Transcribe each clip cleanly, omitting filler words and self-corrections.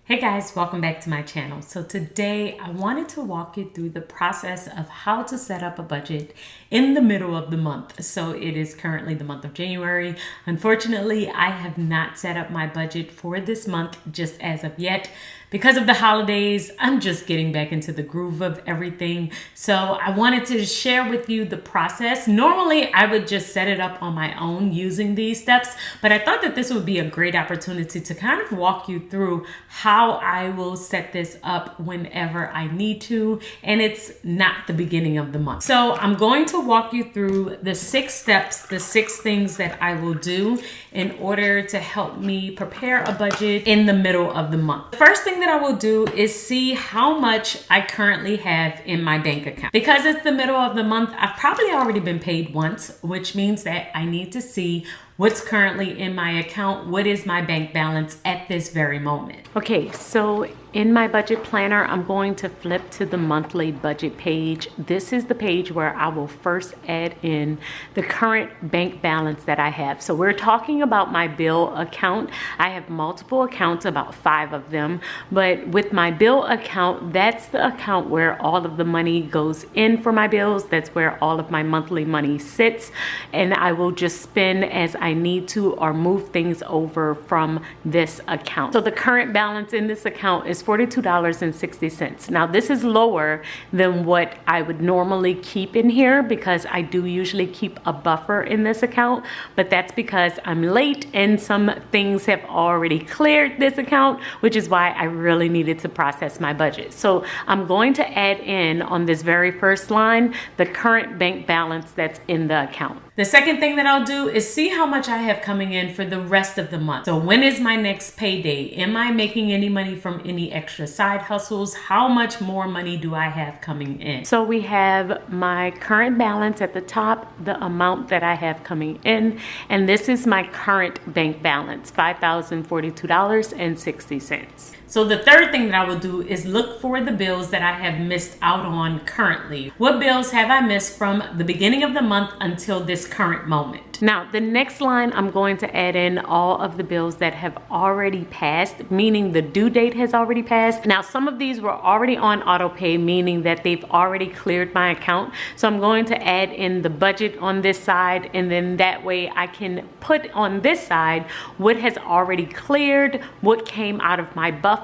Hey guys, welcome back to my channel. So today I wanted to walk you through the process of how to set up a budget in the middle of the month. So it is currently the month of January. Unfortunately, I have not set up my budget for this month just as of yet. Because of the holidays, I'm just getting back into the groove of everything. So I wanted to share with you the process. Normally, I would just set it up on my own using these steps, but I thought that this would be a great opportunity to kind of walk you through how I will set this up whenever I need to, and it's not the beginning of the month. So I'm going to walk you through the 6 steps, the 6 things that I will do in order to help me prepare a budget in the middle of the month. The first thing that I will do is see how much I currently have in my bank account. Because it's the middle of the month, I've probably already been paid once, which means that I need to see what's currently in my account, what is my bank balance at this very moment. Okay, so in my budget planner, I'm going to flip to the monthly budget page. This is the page where I will first add in the current bank balance that I have. So we're talking about my bill account. I have multiple accounts, about 5 of them, but with my bill account, that's the account where all of the money goes in for my bills. That's where all of my monthly money sits, and I will just spend as I need to or move things over from this account. So the current balance in this account is $42.60. Now this is lower than what I would normally keep in here because I do usually keep a buffer in this account, but that's because I'm late and some things have already cleared this account, which is why I really needed to process my budget. So I'm going to add in on this very first line the current bank balance that's in the account. The second thing that I'll do is see how much I have coming in for the rest of the month. So when is my next payday? Am I making any money from any extra side hustles? How much more money do I have coming in? So we have my current balance at the top, the amount that I have coming in, and this is my current bank balance, $5,042.60. So the third thing that I will do is look for the bills that I have missed out on currently. What bills have I missed from the beginning of the month until this current moment? Now, the next line, I'm going to add in all of the bills that have already passed, meaning the due date has already passed. Now, some of these were already on auto pay, meaning that they've already cleared my account. So I'm going to add in the budget on this side, and then that way I can put on this side what has already cleared, what came out of my buffer,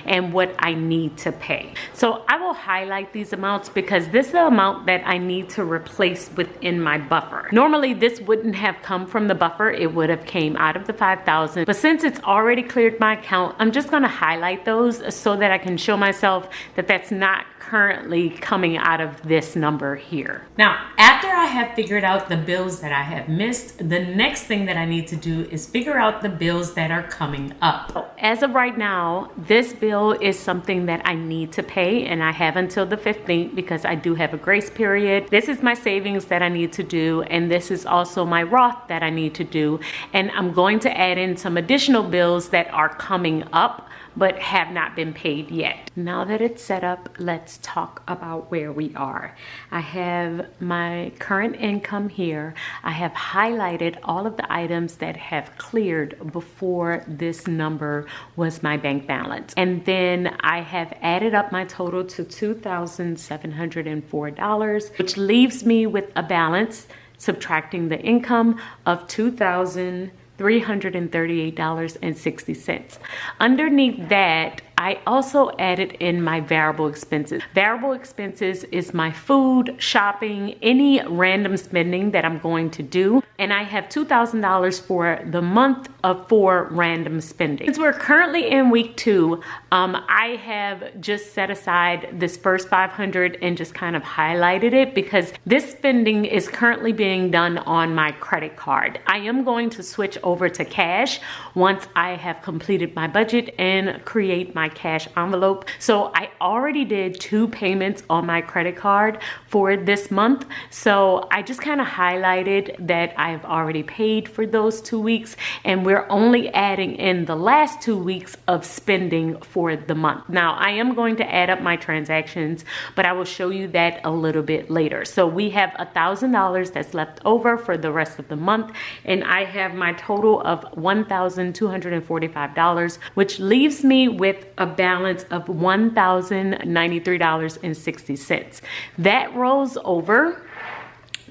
and what I need to pay. So I will highlight these amounts because this is the amount that I need to replace within my buffer. Normally this wouldn't have come from the buffer, it would have came out of the 5,000, but since it's already cleared my account, I'm just going to highlight those so that I can show myself that that's not currently coming out of this number here. Now, after I have figured out the bills that I have missed, the next thing that I need to do is figure out the bills that are coming up. So as of right now, this bill is something that I need to pay, and I have until the 15th because I do have a grace period. This is my savings that I need to do, and this is also my Roth that I need to do, and I'm going to add in some additional bills that are coming up but have not been paid yet. Now that it's set up, let's talk about where we are. I have my current income here. I have highlighted all of the items that have cleared before this number was my bank balance. And then I have added up my total to $2,704, which leaves me with a balance, subtracting the income, of $2,338.60. Underneath that, I also added in my variable expenses. Variable expenses is my food, shopping, any random spending that I'm going to do. And I have $2,000 for the month for random spending. Since we're currently in week 2, I have just set aside this first $500 and just kind of highlighted it because this spending is currently being done on my credit card. I am going to switch over to cash once I have completed my budget and create my cash envelope. So I already did 2 payments on my credit card for this month. So I just kind of highlighted that I've already paid for those 2 weeks, and we're only adding in the last 2 weeks of spending for the month. Now I am going to add up my transactions, but I will show you that a little bit later. So we have $1,000 that's left over for the rest of the month, and I have my total of $1,245, which leaves me with a balance of $1,093.60. That rolls over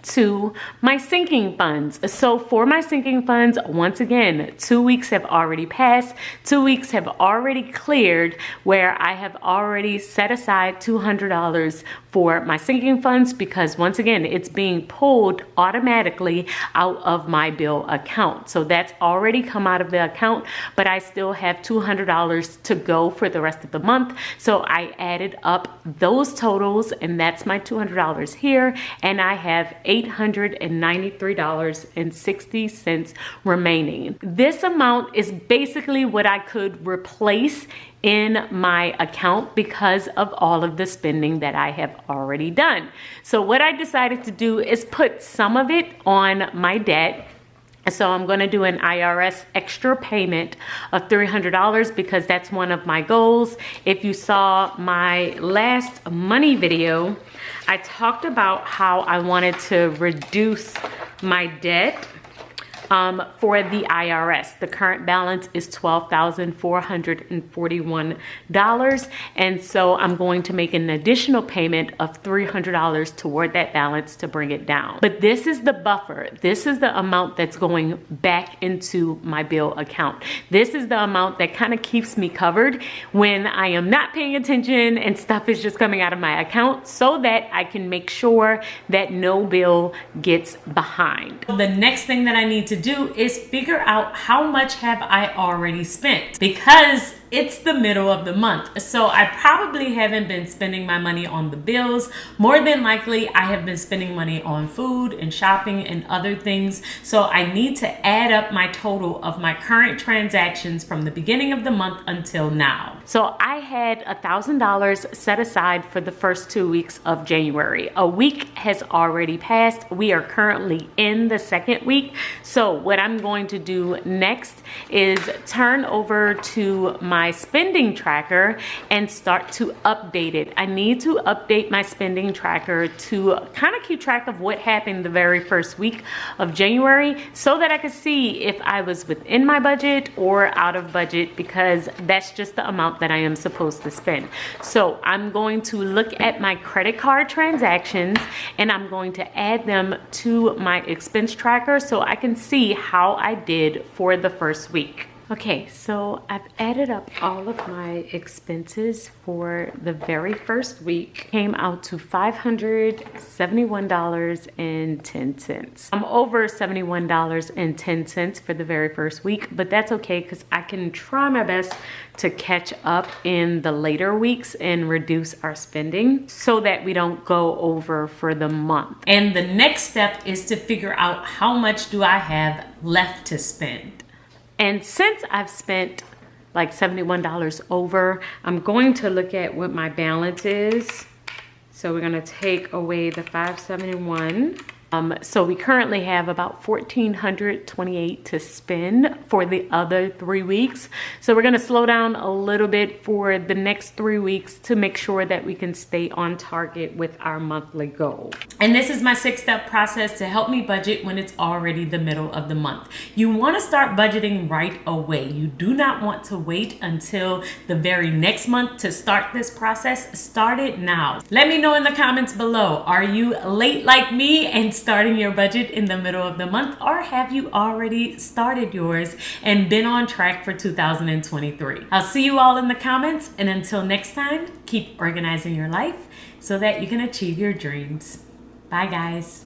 to my sinking funds. So for my sinking funds, once again, 2 weeks have already passed. 2 weeks have already cleared where I have already set aside $200 for my sinking funds, because once again, it's being pulled automatically out of my bill account. So that's already come out of the account, but I still have $200 to go for the rest of the month. So I added up those totals, and that's my $200 here, and I have $893.60 remaining. This amount is basically what I could replace in my account because of all of the spending that I have already done. So what I decided to do is put some of it on my debt. So I'm going to do an IRS extra payment of $300 because that's one of my goals. If you saw my last money video, I talked about how I wanted to reduce my debt for the IRS. The current balance is $12,441, and so I'm going to make an additional payment of $300 toward that balance to bring it down. But this is the buffer. This is the amount that's going back into my bill account. This is the amount that kind of keeps me covered when I am not paying attention and stuff is just coming out of my account, so that I can make sure that no bill gets behind. The next thing that I need to do is figure out how much have I already spent, because it's the middle of the month. So I probably haven't been spending my money on the bills. More than likely, I have been spending money on food and shopping and other things. So I need to add up my total of my current transactions from the beginning of the month until now. So I had $1,000 set aside for the first 2 weeks of January. A week has already passed. We are currently in the second week. So what I'm going to do next is turn over to my spending tracker and start to update it. I need to update my spending tracker to kind of keep track of what happened the very first week of January, so that I could see if I was within my budget or out of budget, because that's just the amount that I am supposed to spend. So I'm going to look at my credit card transactions and I'm going to add them to my expense tracker so I can see how I did for the first week. Okay, so I've added up all of my expenses for the very first week. Came out to $571.10. I'm over $71.10 for the very first week, but that's okay because I can try my best to catch up in the later weeks and reduce our spending so that we don't go over for the month. And the next step is to figure out how much do I have left to spend. And since I've spent like $71 over, I'm going to look at what my balance is. So we're gonna take away the $571. So we currently have about $1,428 to spend for the other 3 weeks. So we're gonna slow down a little bit for the next 3 weeks to make sure that we can stay on target with our monthly goal. And this is my 6-step process to help me budget when it's already the middle of the month. You wanna start budgeting right away. You do not want to wait until the very next month to start this process. Start it now. Let me know in the comments below, are you late like me and starting your budget in the middle of the month, or have you already started yours and been on track for 2023? I'll see you all in the comments, and until next time, keep organizing your life so that you can achieve your dreams. Bye guys.